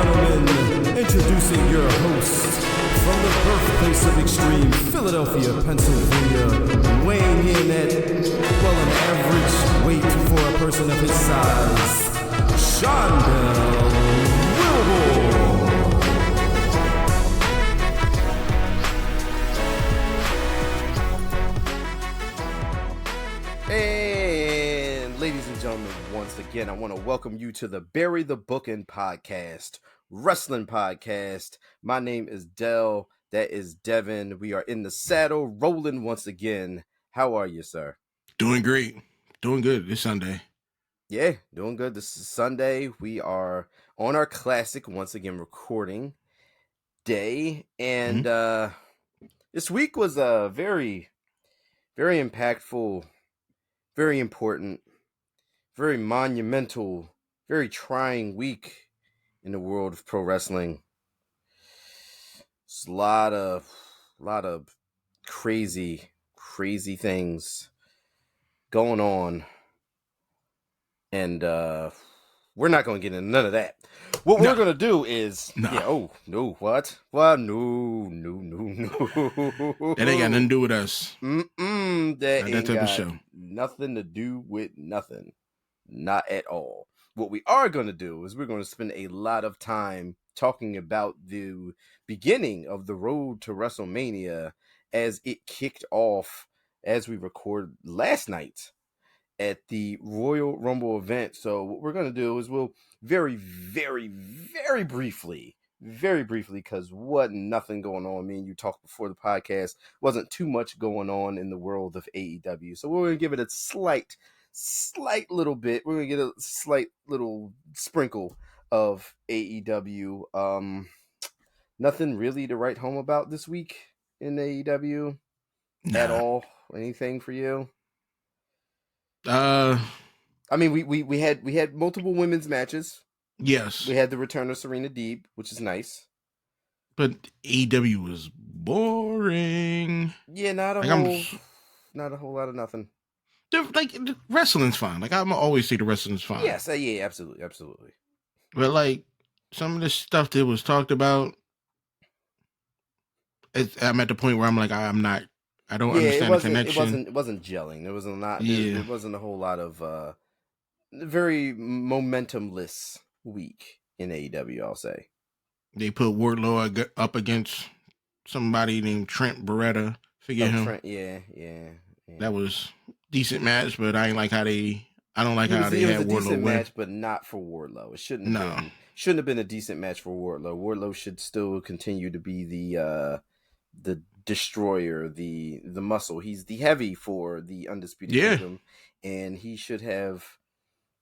gentlemen, introducing your host from the birthplace of extreme, Philadelphia, Pennsylvania, weighing in at, well, an average weight for a person of his size, Shondell Wilborn. And ladies and gentlemen, once again, I want to welcome you to the Bury the Bookin' podcast, wrestling podcast. My name is Dell. That is Devin. We are in the saddle, rolling once again. How are you, sir? Doing great. Doing good this Sunday. Yeah, doing good. This is Sunday. We are on our classic, once again, recording day. And this week was a very, very impactful, very important, very monumental, very trying week in the world of pro wrestling. It's a lot of crazy things going on, and we're not going to get into none of that. What we're going to do is, no. No. That ain't got nothing to do with us. That ain't got show. Nothing to do with nothing. Not at all. What we are going to do is we're going to spend a lot of time talking about the beginning of the road to WrestleMania as it kicked off as we record last night at the Royal Rumble event. So what we're going to do is we'll very, very, very briefly, because wasn't nothing going on. Me and you talked before the podcast. Wasn't too much going on in the world of AEW. So we're going to give it a slight little bit. We're going to get a slight little sprinkle of AEW. Nothing really to write home about this week in AEW at all. Anything for you? I mean, we had multiple women's matches. Yes. We had the return of Serena Deeb, which is nice. But AEW was boring. Yeah, not a whole lot of nothing. Like, wrestling's fine. Like, I'm always say the wrestling's fine. Yes, yeah, absolutely. But like some of the stuff that was talked about, I'm at the point where I'm like, I don't understand the connection. It wasn't gelling. There was There wasn't a whole lot of very momentumless week in AEW. I'll say they put Wardlow up against somebody named Trent Beretta. Trent, yeah. That was decent match, but I don't like how they had Wardlow win. It was a decent match, but not for Wardlow. It shouldn't have been a decent match for Wardlow. Wardlow should still continue to be the destroyer, the muscle. He's the heavy for the Undisputed Kingdom, and he should have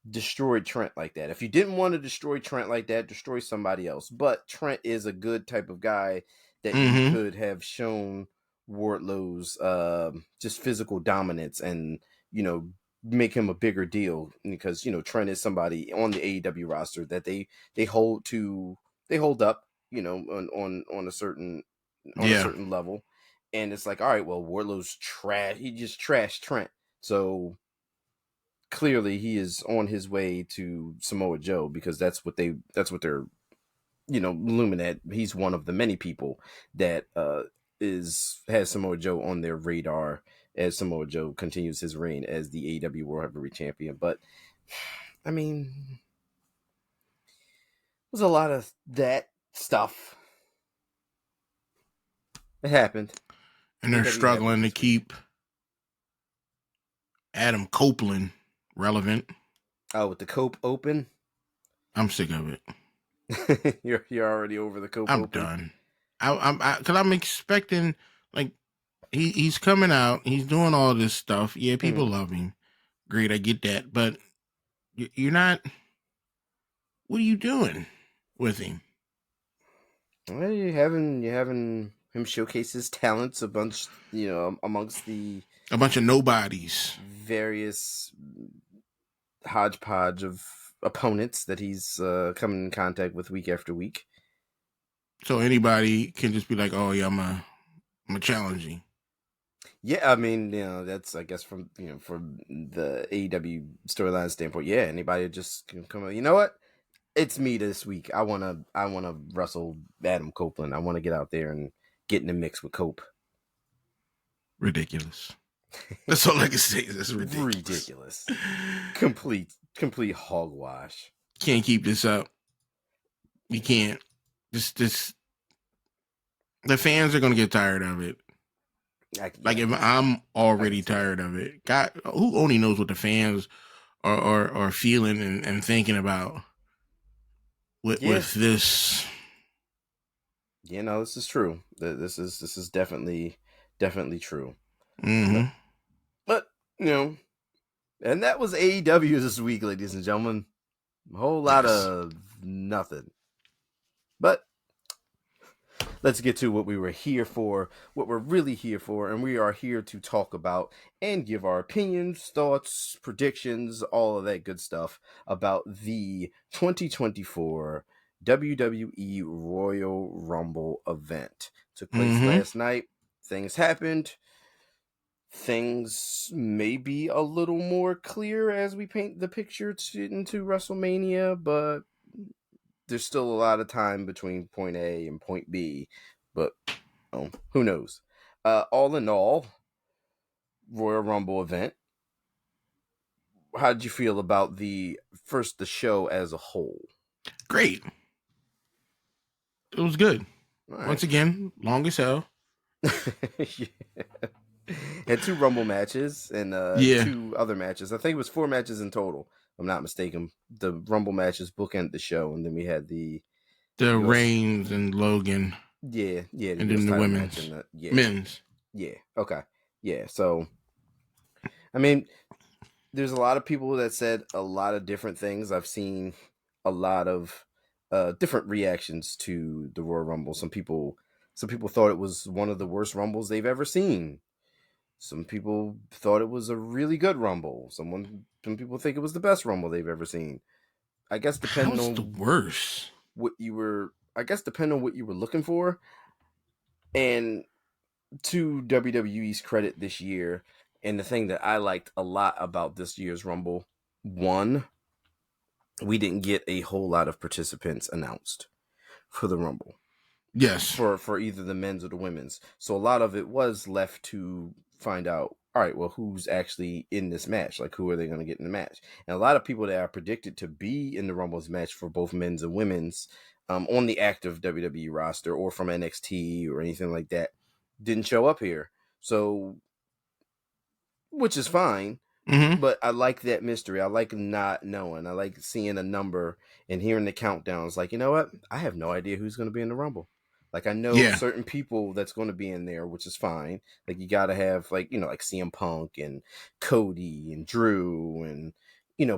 destroyed Trent like that. If you didn't want to destroy Trent like that, destroy somebody else. But Trent is a good type of guy that you could have shown Wardlow's just physical dominance and, make him a bigger deal, because, Trent is somebody on the AEW roster that they hold up, on a certain level. And it's like, all right, well, Wardlow's trash. He just trashed Trent. So clearly he is on his way to Samoa Joe, because that's what they're, looming at. He's one of the many people that has Samoa Joe on their radar as Samoa Joe continues his reign as the AEW World Heavyweight Champion. But I mean, there's a lot of that stuff. It happened. And they're struggling to keep Adam Copeland relevant. Oh, with the Cope Open? I'm sick of it. You're already over the Cope I'm Open? Done. Because I'm expecting, like, he's coming out, he's doing all this stuff. Yeah, people love him. Great, I get that. But you're not, what are you doing with him? Well, you're having him showcase his talents amongst a bunch of nobodies, various hodgepodge of opponents that he's coming in contact with week after week. So anybody can just be like, "Oh yeah, I'm a challenging." Yeah, I mean, that's, I guess, from the AEW storyline standpoint. Yeah, anybody just can come. You know what? It's me this week. I wanna wrestle Adam Copeland. I want to get out there and get in the mix with Cope. Ridiculous. That's all I can say. That's ridiculous. Ridiculous. Complete hogwash. Can't keep this up. You can't. This. The fans are gonna get tired of it. If I'm already tired of it, God, who only knows what the fans are feeling and thinking about with this. Yeah, no, this is true. This is definitely true. Mm-hmm. But and that was AEW this week, ladies and gentlemen. A whole lot of nothing. But let's get to what we were here for, what we're really here for, and we are here to talk about and give our opinions, thoughts, predictions, all of that good stuff about the 2024 WWE Royal Rumble event. Took place last night. Things happened. Things may be a little more clear as we paint the picture into WrestleMania, but there's still a lot of time between point A and point B, but who knows? All in all, Royal Rumble event. How did you feel about the show as a whole? Great. It was good. Right. Once again, long as hell. Yeah. Had 2 Rumble matches and 2 other matches. I think it was 4 matches in total. If I'm not mistaken. The Rumble matches bookend the show, and then we had the Reigns and Logan. Yeah, and then the women's, men's. Yeah, okay, yeah. So, I mean, there's a lot of people that said a lot of different things. I've seen a lot of different reactions to the Royal Rumble. Some people thought it was one of the worst Rumbles they've ever seen. Some people thought it was a really good Rumble. Some people think it was the best Rumble they've ever seen. I guess depending on the worst what you were. I guess depending on what you were looking for. And to WWE's credit this year, and the thing that I liked a lot about this year's Rumble, one, we didn't get a whole lot of participants announced for the Rumble. Yes. For either the men's or the women's. So a lot of it was left to find out, all right, well, who's actually in this match? Like, who are they going to get in the match? And a lot of people that are predicted to be in the Rumble's match for both men's and women's on the active WWE roster or from NXT or anything like that didn't show up here. So, which is fine. Mm-hmm. But I like that mystery. I like not knowing. I like seeing a number and hearing the countdowns. Like, you know what? I have no idea who's going to be in the Rumble. Like, I know certain people that's going to be in there, which is fine. Like, you got to have, like, like CM Punk and Cody and Drew and,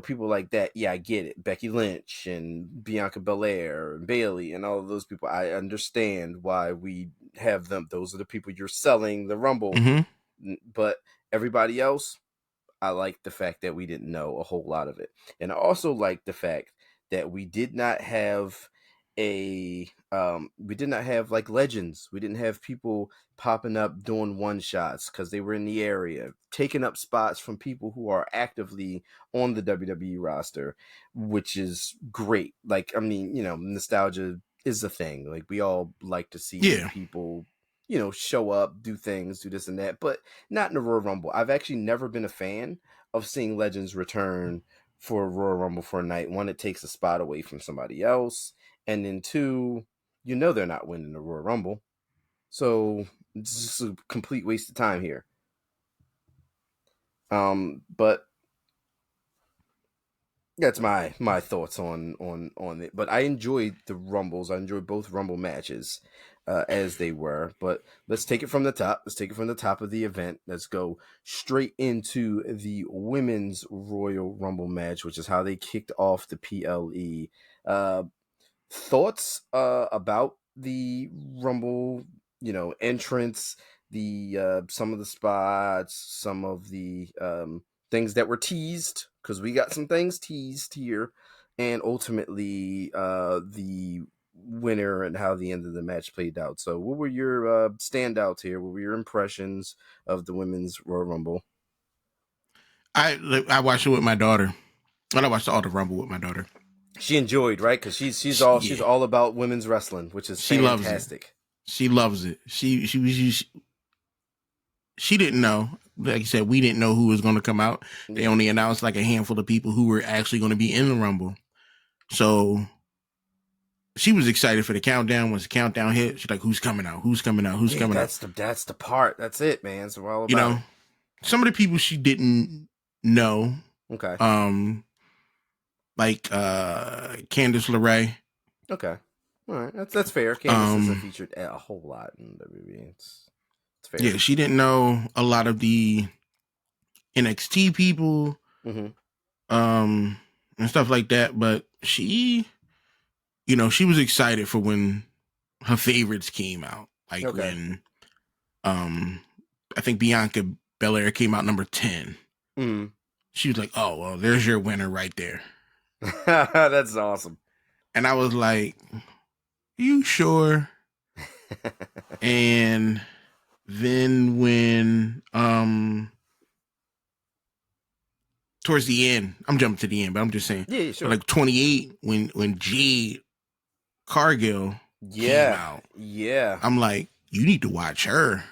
people like that. Yeah, I get it. Becky Lynch and Bianca Belair and Bayley and all of those people. I understand why we have them. Those are the people you're selling the Rumble. Mm-hmm. But everybody else, I like the fact that we didn't know a whole lot of it. And I also like the fact that we did not have like legends. We didn't have people popping up doing one shots because they were in the area, taking up spots from people who are actively on the WWE roster, which is great. Like, I mean, nostalgia is a thing. Like, we all like to see people, show up, do things, do this and that, but not in the Royal Rumble. I've actually never been a fan of seeing legends return for a Royal Rumble for a night. One, it takes a spot away from somebody else. And then 2, they're not winning the Royal Rumble. So it's just a complete waste of time here. But that's my thoughts on it. But I enjoyed the Rumbles. I enjoyed both Rumble matches as they were. But let's take it from the top. Let's take it from the top of the event. Let's go straight into the Women's Royal Rumble match, which is how they kicked off the PLE. Thoughts about the Rumble, entrance, the some of the spots, some of the things that were teased, because we got some things teased here, and ultimately the winner and how the end of the match played out. So what were your standouts here? What were your impressions of the Women's Royal Rumble? I watched it with my daughter. I watched all the Rumble with my daughter. She enjoyed, right? Because she's all about women's wrestling, which is fantastic. She loves it. She didn't know. Like you said, we didn't know who was going to come out. They only announced like a handful of people who were actually going to be in the Rumble. So she was excited for the countdown. Once the countdown hit, she's like, "Who's coming out? Who's coming out? Who's coming out?" That's the part. That's it, man. So we're all about it. Some of the people she didn't know. Okay. Like Candice LeRae. Okay. All right. That's fair. Candice isn't featured a whole lot in WWE. It's fair. Yeah, she didn't know a lot of the NXT people, and stuff like that. But she, she was excited for when her favorites came out. Like when, I think Bianca Belair came out number 10. Mm-hmm. She was like, "Oh, well, there's your winner right there." That's awesome. And I was like, "You sure?" And then when towards the end, I'm jumping to the end, but I'm just saying, yeah, sure. Like 28, when Jade Cargill came out, I'm like, you need to watch her.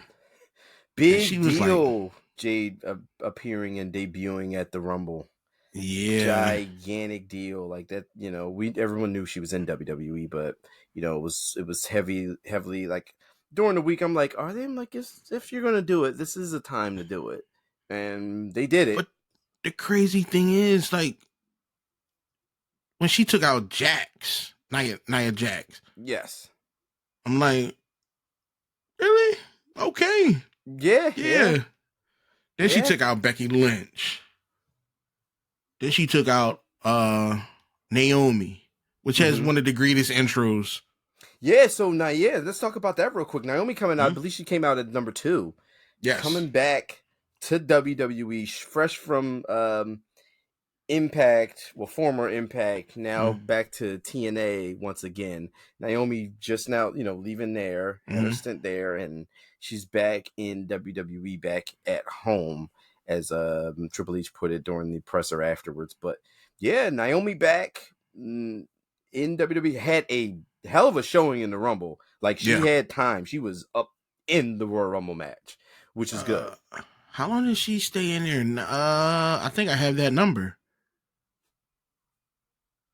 Big deal, like, Jade appearing and debuting at the Rumble. Yeah, gigantic deal like that. Everyone knew she was in WWE, but it was heavily like during the week. I'm like, are they like, if you're gonna do it, this is the time to do it, and they did it. But the crazy thing is, like, when she took out Jax, Nia Jax, yes, I'm like, really? Okay, yeah. Then she took out Becky Lynch. Then she took out Naomi, which has one of the greatest intros. Yeah, so let's talk about that real quick. Naomi coming out, I believe she came out at number 2. Yes. Coming back to WWE, fresh from Impact, former Impact, now back to TNA once again. Naomi just now, leaving there, had her stint there, and she's back in WWE, back at home, as Triple H put it during the presser afterwards. But yeah, Naomi back in WWE, had a hell of a showing in the Rumble. Like, she had time. She was up in the Royal Rumble match, which is good. How long did she stay in there? I think I have that number.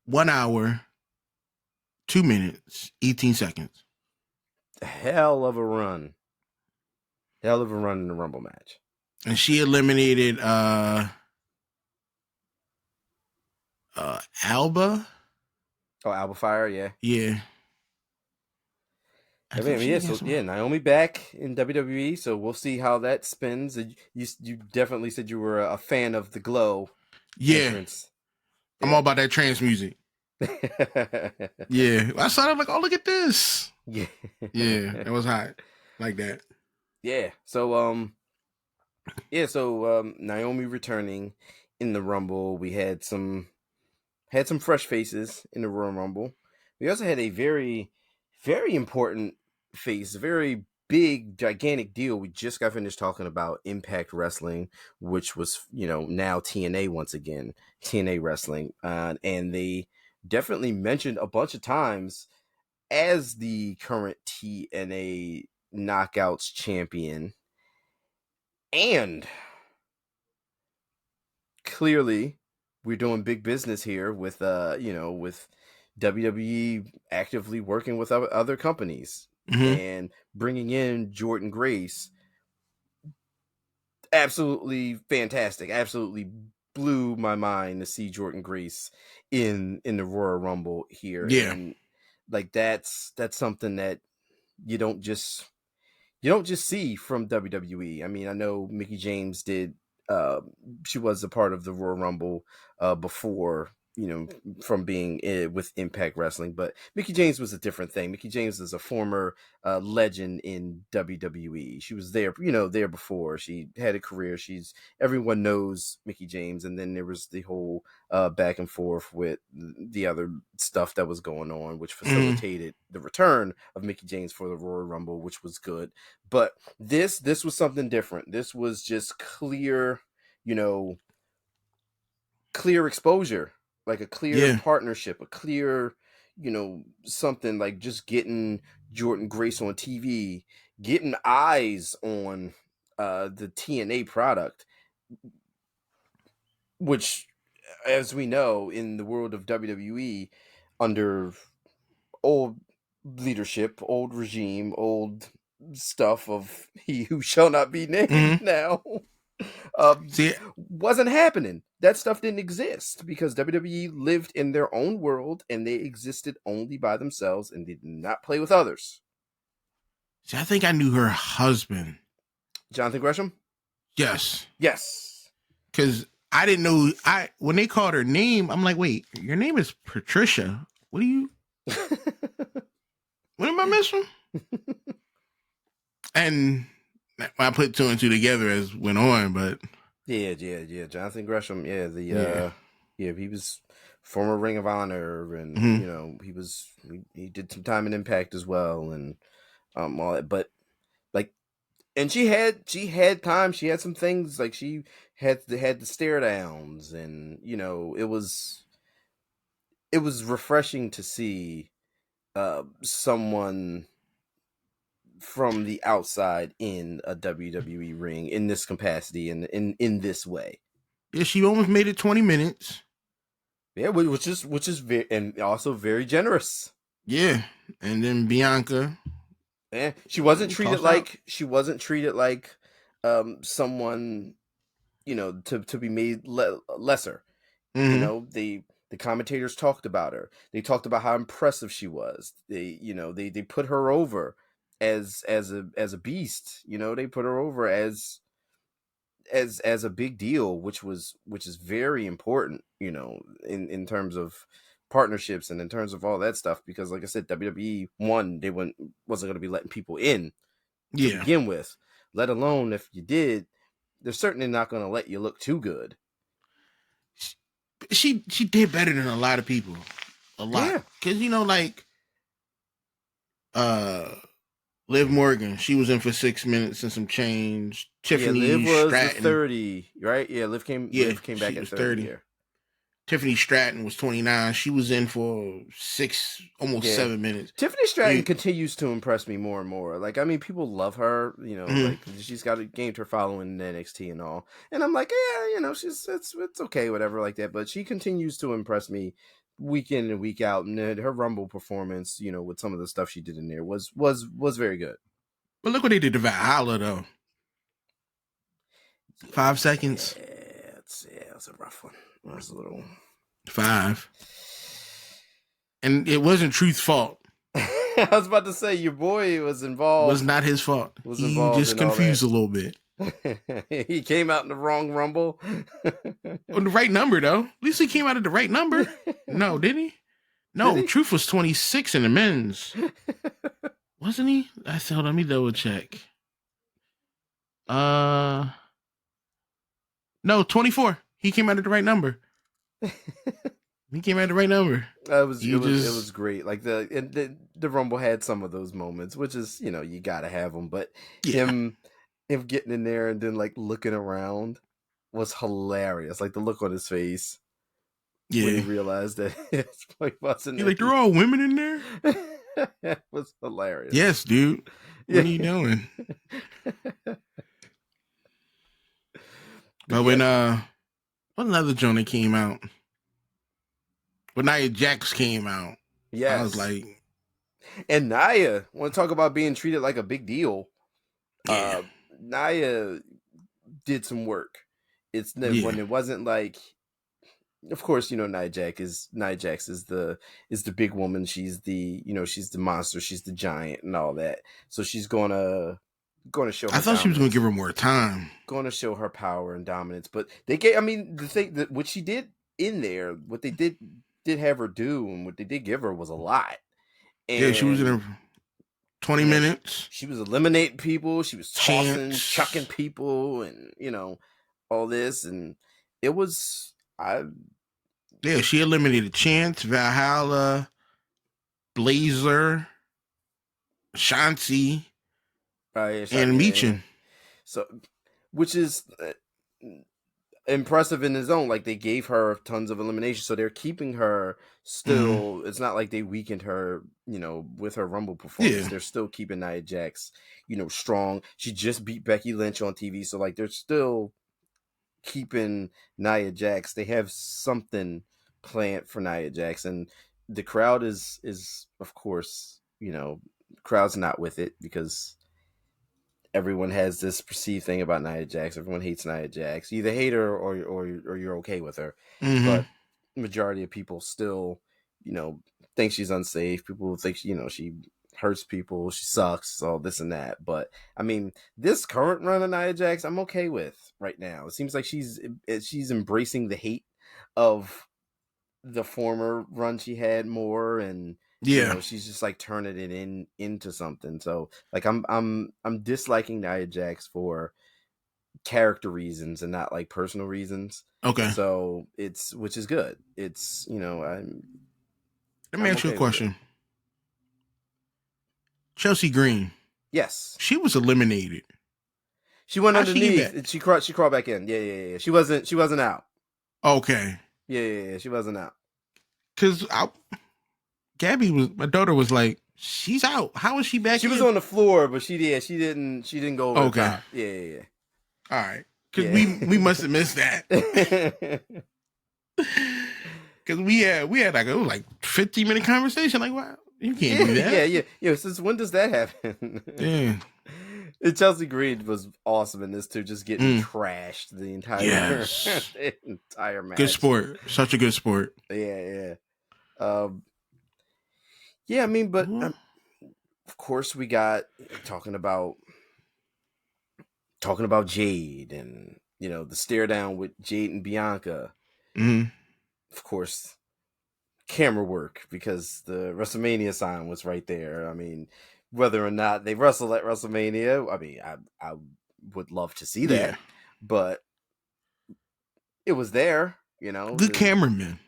1 hour, 2 minutes, 18 seconds. Hell of a run in the Rumble match. And she eliminated Alba. Oh, Alba Fire, yeah. Yeah. Naomi back in WWE, so we'll see how that spins. You definitely said you were a fan of the Glow. Yeah. Entrance. I'm all about that trance music. Yeah. I started like, oh, look at this. Yeah. Yeah, it was hot. Like that. Yeah. So Naomi returning in the Rumble. We had some fresh faces in the Royal Rumble. We also had a very, very important face, a very big, gigantic deal. We just got finished talking about Impact Wrestling, which was, now TNA once again, TNA Wrestling. And they definitely mentioned a bunch of times as the current TNA Knockouts champion. And clearly, we're doing big business here with with WWE actively working with other companies and bringing in Jordynne Grace. Absolutely fantastic. Absolutely blew my mind to see Jordynne Grace in the Royal Rumble here. Yeah, and like that's something that you don't just see from WWE. I mean, I know Mickie James did. She was a part of the Royal Rumble before, from being with Impact Wrestling, but Mickie James was a different thing. Mickie James is a former legend in WWE. She was there, there before. She had a career. Everyone knows Mickie James, and then there was the whole back and forth with the other stuff that was going on, which facilitated the return of Mickie James for the Royal Rumble, which was good. But this was something different. This was just clear, clear exposure like a clear partnership, a clear, something like just getting Jordynne Grace on TV, getting eyes on the TNA product, which, as we know, in the world of WWE, under old leadership, old regime, old stuff of he who shall not be named now, wasn't happening. That stuff didn't exist because WWE lived in their own world and they existed only by themselves and they did not play with others. See, I think I knew her husband. Jonathan Gresham? Yes. Yes. Because I didn't know, when they called her name, I'm like, wait, your name is Patricia. What are you? What am I missing? And I put two and two together as went on, but yeah. Jonathan Gresham, he was former Ring of Honor, and he did some time in Impact as well, and all that. But like, and she had time. She had some things like she had the stare downs, and it was refreshing to see someone from the outside in a WWE ring in this capacity and in this way. Yeah, she almost made it 20 minutes. Yeah, which is very, and also very generous. Yeah, and then Bianca. Yeah, she wasn't treated like someone, to be made lesser. The commentators talked about her. They talked about how impressive she was. They put her over as a beast. They put her over as a big deal, which is very important, in terms of partnerships and in terms of all that stuff, because like I said, WWE wasn't going to be letting people in to begin with, let alone if you did, they're certainly not going to let you look too good. She did better than a lot of people. A lot. Because, Liv Morgan, she was in for 6 minutes and some change. Tiffany Liv was Stratton, 30, right? Yeah, Liv came back at 30. Yeah. Tiffany Stratton was 29. She was in for 7 minutes. Tiffany Stratton continues to impress me more and more. Like, I mean, people love her. Like she's gained her following in NXT and all. And I'm like, yeah, it's okay, whatever, like that. But she continues to impress me week in and week out. And her Rumble performance, with some of the stuff she did in there was very good. But look what they did to Valhalla, though. 5 seconds. It's a rough one. It was a little 5. And it wasn't Truth's fault. I was about to say your boy was involved. It was not his fault. He just confused a little bit. He came out in the wrong Rumble. On the right number, though. At least he came out at the right number. No, did he? No, Truth was 26 in the men's. Wasn't he? Let me double check. No, 24. He came out at the right number. He came out at the right number. It was great. Like the Rumble had some of those moments, which is, you gotta have them. But him getting in there and then like looking around was hilarious. Like the look on his face when he realized that it's like wasn't. Like they're all women in there. It was hilarious. Yes, dude. What are you doing? But when what another joint that came out? When Nia Jax came out, I was like, and Nia, want to talk about being treated like a big deal? Yeah. Nia did some work. When it wasn't like, of course, Nia Jax is the big woman. She's the she's the monster. She's the giant and all that. So she's gonna show. I thought she was gonna give her more time. Going to show her power and dominance, but the thing that what she did in there, what they did have her do, and what they did give her was a lot. And she was in her 20 minutes. She was eliminating people. She was tossing, chucking people, and all this, and it was she eliminated Chance, Valhalla, Blazer, Shanti, and Meechin. So, which is impressive in his own. Like, they gave her tons of elimination, so they're keeping her still. It's not like they weakened her, with her Rumble performance. Yeah. They're still keeping Nia Jax, strong. She just beat Becky Lynch on TV, so like they're still keeping Nia Jax. They have something planned for Nia Jax, and the crowd is of course, crowd's not with it because everyone has this perceived thing about Nia Jax. Everyone hates Nia Jax. You either hate her or you're okay with her. Mm-hmm. But majority of people still, think she's unsafe. People think she hurts people. She sucks. All this and that. But I mean, this current run of Nia Jax, I'm okay with right now. It seems like she's embracing the hate of the former run she had more, and she's just like turning it into something. So like I'm disliking Nia Jax for character reasons and not like personal reasons. Okay. So which is good. It's let me ask you a question. Chelsea Green. Yes. She was eliminated. She went underneath. She crawled back in. Yeah. She wasn't out. Okay. Yeah. She wasn't out. Cause my daughter was like, she's out. How is she back? She was on the floor, but she didn't go over the top. Yeah. All right. Cause we must have missed that. Cause we had like, it was like 15-minute conversation. Like, wow, you can't do that. Yeah. Since when does that happen? Yeah. And Chelsea Green was awesome in this too, just getting trashed the entire entire match. Good sport, such a good sport. Yeah. Yeah, I mean, but of course we got talking about Jade and the stare down with Jade and Bianca. Mm-hmm. Of course, camera work because the WrestleMania sign was right there. I mean, whether or not they wrestle at WrestleMania, I mean, I would love to see that, but it was there. Good cameramen,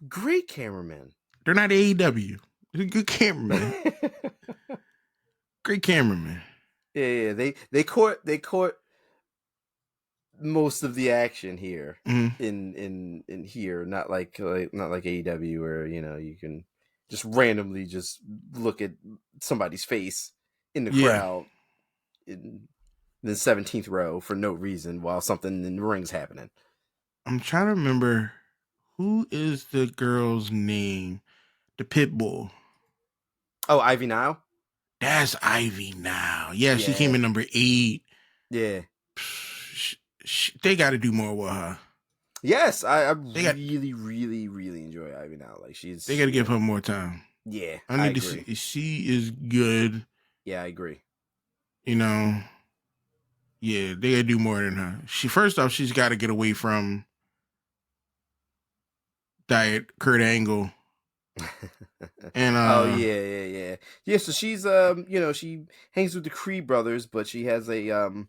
great cameramen. They're not AEW. They're good cameramen. Great cameraman. Yeah. They caught most of the action here in here, not like AEW where you can just randomly just look at somebody's face in the crowd in the 17th row for no reason while something in the ring's happening. I'm trying to remember who is the girl's name. The Pitbull. Oh, Ivy Nile? That's Ivy Nile. Yeah, she came in number 8. Yeah. They got to do more with her. Yes, I really, really, really enjoy Ivy Nile. Like they got to give her more time. Yeah, I need to see. She is good. Yeah, I agree. Yeah, they got to do more than her. First off, she's got to get away from Diet Kurt Angle. And yeah. So she's she hangs with the Creed brothers, but she has a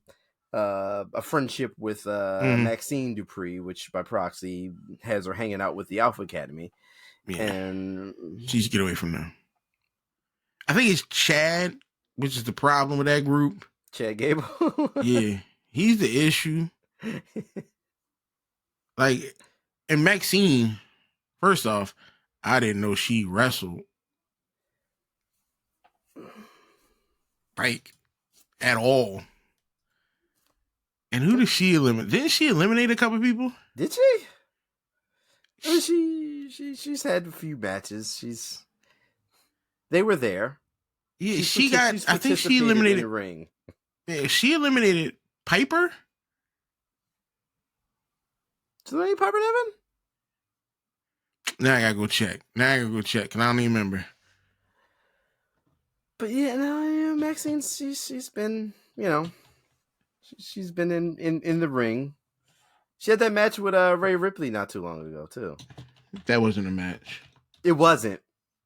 friendship with Maxine Dupree, which by proxy has her hanging out with the Alpha Academy. Yeah. And she's get away from them. I think it's Chad, which is the problem with that group. Chad Gable. Yeah, he's the issue. Like, and Maxine, first off, I didn't know she wrestled. Like, at all. And who did she eliminate? Didn't she eliminate a couple people? Did she? I mean, she's had a few matches. They were there. Yeah, I think she eliminated in the ring. Yeah, she eliminated Piper. Did they eliminate Piper Niven? Now I gotta go check. Cause I don't even remember. But Maxine, she's been, she's been in the ring. She had that match with Rhea Ripley not too long ago too. That wasn't a match. It wasn't.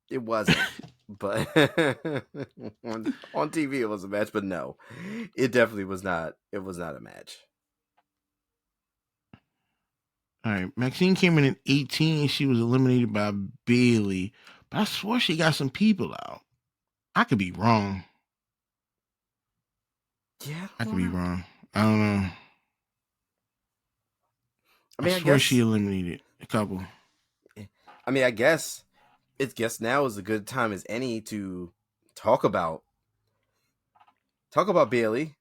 But on TV it was a match. But no, it definitely was not. It was not a match. All right, Maxine came in at 18. She was eliminated by Bayley, but I swore she got some people out. I could be wrong. Yeah, I could be wrong. I don't know. I mean, I swear guess she eliminated a couple. I mean, I guess now is a good time as any to talk about Bailey.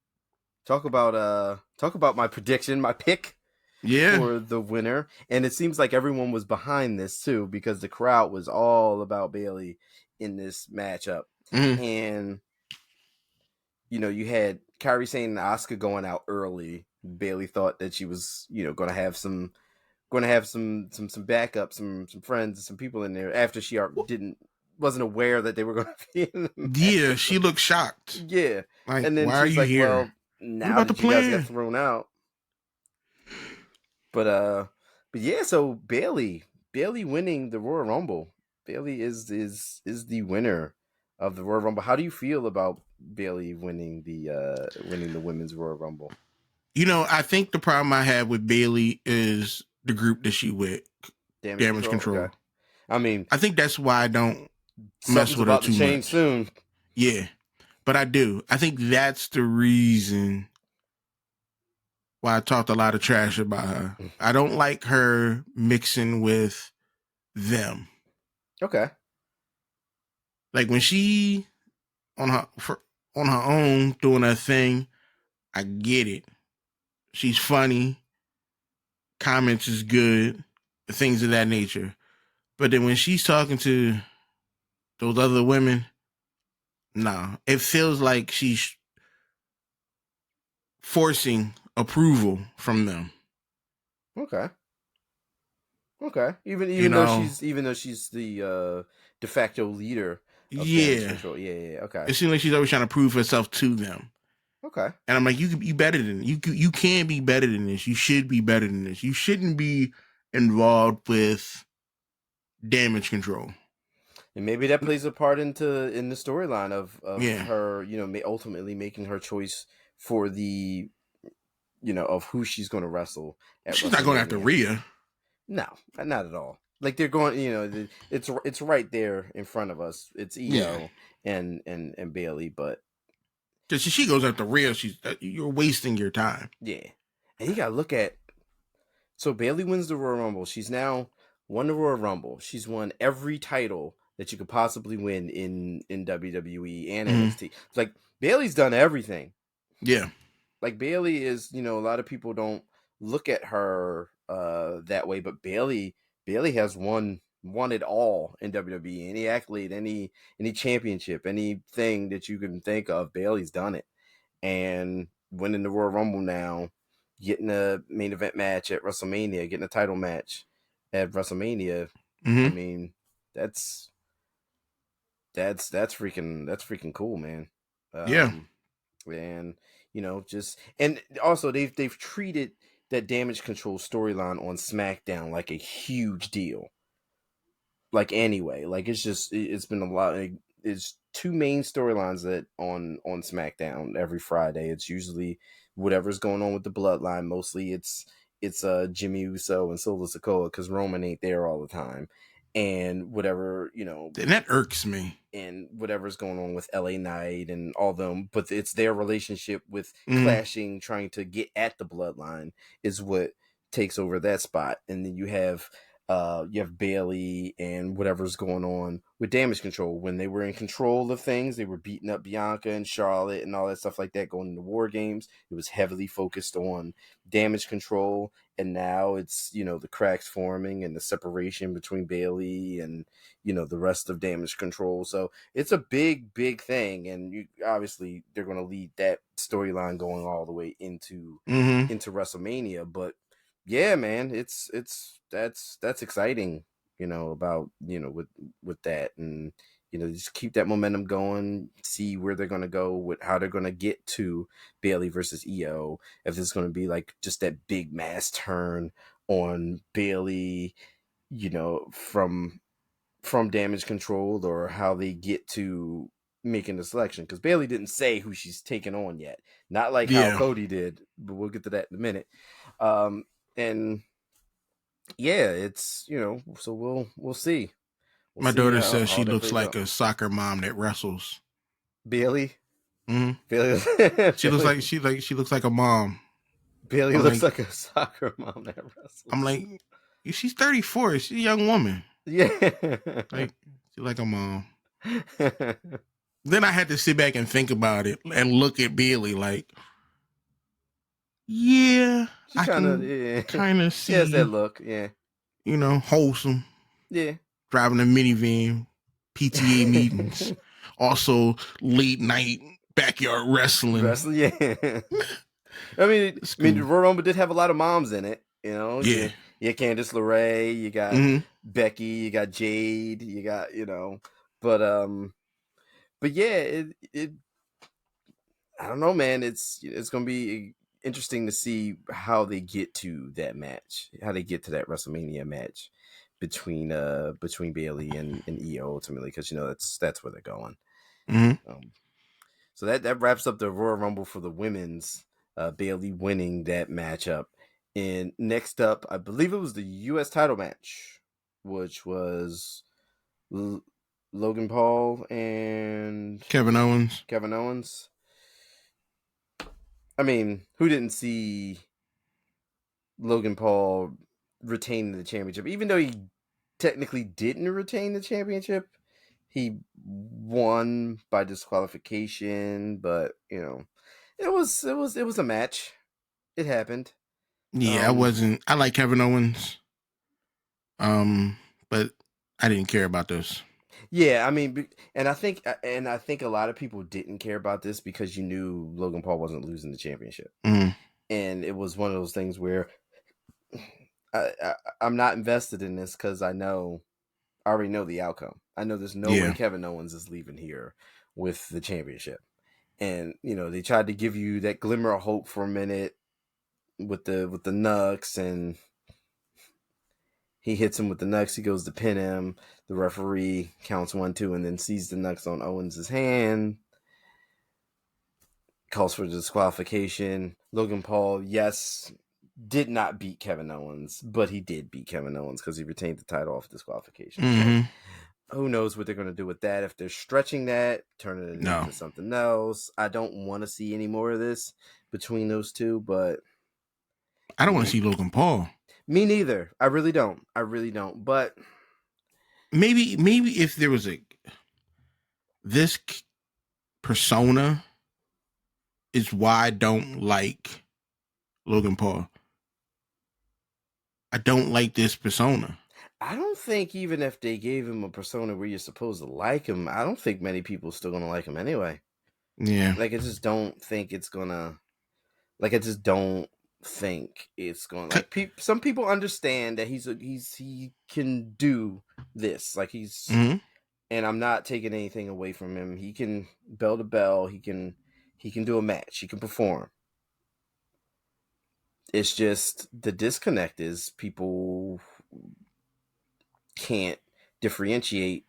Talk about my prediction, my pick for the winner. And it seems like everyone was behind this too, because the crowd was all about Bailey in this matchup. And you had Kairi Sane and Asuka going out early. Bailey thought that she was, going to have some backup, some friends, some people in there after she wasn't aware that they were going to be in the match. Yeah, she looked shocked. Yeah, like, and then why she's are you like, here? "Well, now that you guys got thrown out." But yeah. So Bailey winning the Royal Rumble. Bailey is the winner of the Royal Rumble. How do you feel about Bailey winning the women's Royal Rumble? I think the problem I have with Bailey is the group that she with, Damage Control. Okay. I mean, I think that's why I don't mess with her too much. Soon. Yeah, but I do. I think that's the reason why I talked a lot of trash about her. I don't like her mixing with them. Okay. Like when she on her own doing her thing, I get it. She's funny. Comments is good. Things of that nature. But then when she's talking to those other women, nah. It feels like she's forcing approval from them. Okay. Even though she's the de facto leader of Damage Control. Yeah. Okay. It seems like she's always trying to prove herself to them. Okay. And I'm like, you could be better than you can be better than this. You should be better than this. You shouldn't be involved with Damage Control. And maybe that plays a part in the storyline of her, ultimately making her choice for the, of who she's going to wrestle. She's not going after Rhea. No, not at all. Like they're going, it's right there in front of us. It's Io and Bailey, but because she goes after Rhea, you're wasting your time. Yeah, and you gotta look at. So Bailey wins the Royal Rumble. She's now won the Royal Rumble. She's won every title that you could possibly win in WWE and NXT. It's like Bailey's done everything. Yeah, like Bailey is. A lot of people don't look at her that way, but Bailey has won it all in WWE. Any accolade, any championship, anything that you can think of, Bailey's done it. And winning the Royal Rumble now, getting a main event match at WrestleMania, getting a title match at WrestleMania. I mean, that's freaking cool, man. And and also they've treated that Damage Control storyline on SmackDown like a huge deal. Like anyway, like it's been a lot. It's two main storylines that on SmackDown every Friday. It's usually whatever's going on with the Bloodline. Mostly it's Jimmy Uso and Solo Sikoa because Roman ain't there all the time, and whatever and that irks me. And whatever's going on with LA Knight and all them, but it's their relationship with clashing, trying to get at the Bloodline is what takes over that spot, and then you have Bailey and whatever's going on with Damage Control. When they were in control of things, they were beating up Bianca and Charlotte and all that stuff like that going into War Games. It was heavily focused on Damage Control, and now it's the cracks forming and the separation between Bailey and the rest of Damage Control. So it's a big thing, and obviously they're going to lead that storyline going all the way into WrestleMania. But yeah, man, that's exciting, about, with that, and, just keep that momentum going, see where they're going to go with how they're going to get to Bailey versus Io. If it's going to be like just that big mass turn on Bailey, from Damage Control, or how they get to making the selection. Because Bailey didn't say who she's taking on yet. Not like how Cody did, but we'll get to that in a minute. And yeah, it's so we'll see. My daughter says she looks like a soccer mom that wrestles. Bailey. Bailey. She looks like a mom. Bailey looks like a soccer mom that wrestles. I'm like, she's 34. She's a young woman. Yeah. Like, she's like a mom. Then I had to sit back and think about it and look at Bailey like, yeah, I can kind of see. She has that look, yeah. You know, wholesome. Yeah. Driving a minivan, PTA meetings, also late night backyard wrestling. Yeah. I mean, the Royal Rumble did have a lot of moms in it, you know. Yeah. You Candice LeRae, you got Becky, you got Jade, you got, you know, but yeah, it I don't know, man. It's gonna be interesting to see how they get to that match, how they get to that WrestleMania match between Bailey and Io ultimately, because you know that's where they're going. So that wraps up the Royal Rumble for the women's. Bailey winning that matchup. And next up, I believe it was the U.S. title match, which was Logan Paul and Kevin Owens. I mean, who didn't see Logan Paul retain the championship? Even though he technically didn't retain the championship, he won by disqualification. But you know, it was a match. It happened. Yeah, I like Kevin Owens. But I didn't care about this. Yeah, I mean, and I think a lot of people didn't care about this because you knew Logan Paul wasn't losing the championship, and it was one of those things where I'm not invested in this because I already know the outcome. I know there's no way Kevin Owens is leaving here with the championship, and you know they tried to give you that glimmer of hope for a minute with the Nux, and he hits him with the Nux. He goes to pin him. The referee counts 1, 2, and then sees the Nux on Owens' hand. Calls for disqualification. Logan Paul, yes, did not beat Kevin Owens, but he did beat Kevin Owens because he retained the title off disqualification. So who knows what they're going to do with that? If they're stretching that, turning it into something else. I don't want to see any more of this between those two, but I don't want to see Logan Paul. Me neither. I really don't. But maybe if there was this persona is why I don't like Logan Paul. I don't like this persona. I don't think even if they gave him a persona where you're supposed to like him, I don't think many people are still gonna like him anyway. Yeah. Like I just don't think it's gonna. Like I just don't think it's going. Like some people understand that he can do this. Like he's, and I'm not taking anything away from him. He can bell to bell. He can do a match. He can perform. It's just the disconnect is people can't differentiate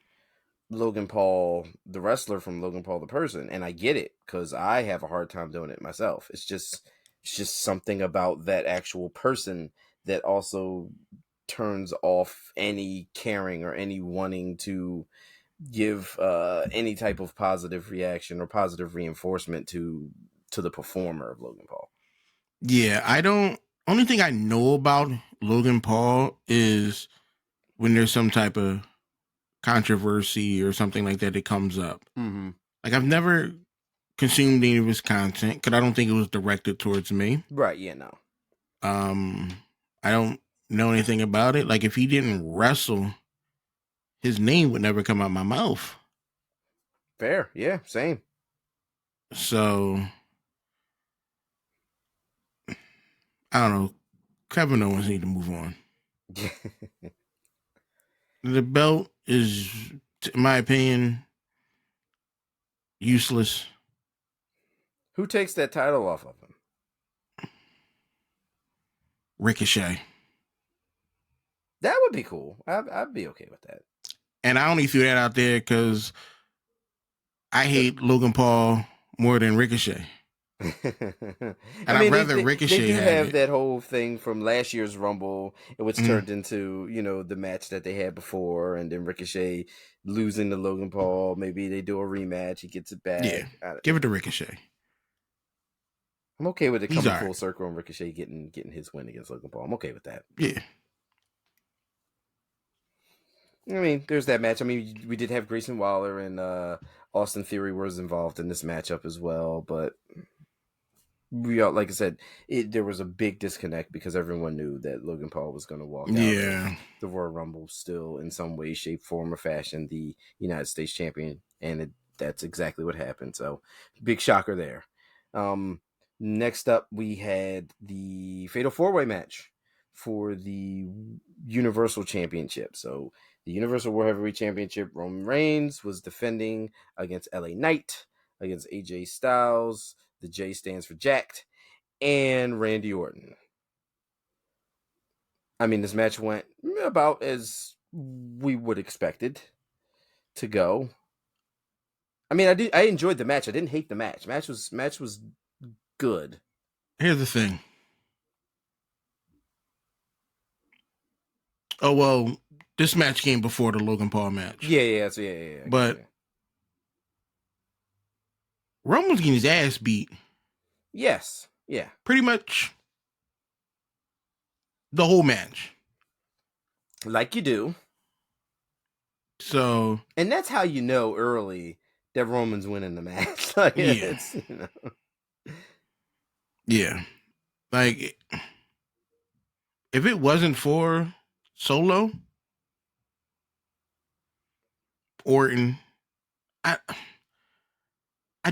Logan Paul, the wrestler, from Logan Paul, the person. And I get it because I have a hard time doing it myself. It's just something about that actual person that also turns off any caring or any wanting to give any type of positive reaction or positive reinforcement to the performer of Logan Paul. Yeah, only thing I know about Logan Paul is when there's some type of controversy or something like that comes up. Like I've never consumed any of his content because I don't think it was directed towards me. Right, yeah, no. I don't know anything about it. Like if he didn't wrestle, his name would never come out my mouth. Fair, yeah, same. So I don't know. Kevin Owens need to move on. The belt is, in my opinion, useless. Who takes that title off of him? Ricochet. That would be cool. I'd be okay with that. And I only threw that out there because I hate Logan Paul more than Ricochet. And I'd rather Ricochet. They do have that whole thing from last year's Rumble, which turned into, you know, the match that they had before, and then Ricochet losing to Logan Paul. Maybe they do a rematch. He gets it back. Yeah, give it to Ricochet. I'm okay with it He's coming all full right. circle and Ricochet getting his win against Logan Paul. I'm okay with that. Yeah. I mean, there's that match. I mean, we did have Grayson Waller and Austin Theory was involved in this matchup as well, but we all, like I said, there was a big disconnect because everyone knew that Logan Paul was going to walk out of the Royal Rumble still in some way, shape, form, or fashion the United States champion, and that's exactly what happened. So, big shocker there. Next up, we had the Fatal 4-Way match for the Universal Championship. So, the Universal World Heavyweight Championship, Roman Reigns was defending against LA Knight, against AJ Styles. The J stands for Jacked, and Randy Orton. I mean, this match went about as we would expect it to go. I mean, I enjoyed the match. I didn't hate the match. Match was good. Here's the thing. Oh well, this match came before the Logan Paul match. Yeah. But Roman's getting his ass beat. Yes. Yeah. Pretty much the whole match. Like you do. So. And that's how you know early that Roman's winning the match. Like, yeah. Yeah. Like, if it wasn't for Solo, Orton, I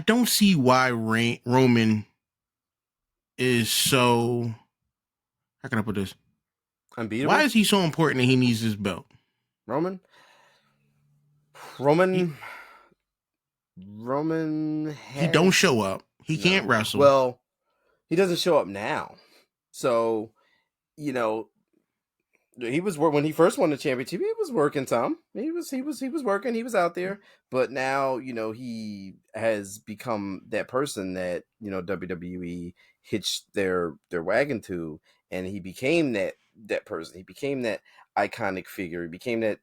don't see why Roman is so. How can I put this? Unbeatable. Why is he so important that he needs this belt? Roman. He don't show up. He can't wrestle. Well, he doesn't show up now. So, you know, he was when he first won the championship. He was working some. He was working. He was out there. But now, you know, he has become that person that, you know, WWE hitched their wagon to, and he became that person. He became that iconic figure. He became that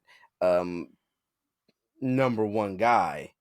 number one guy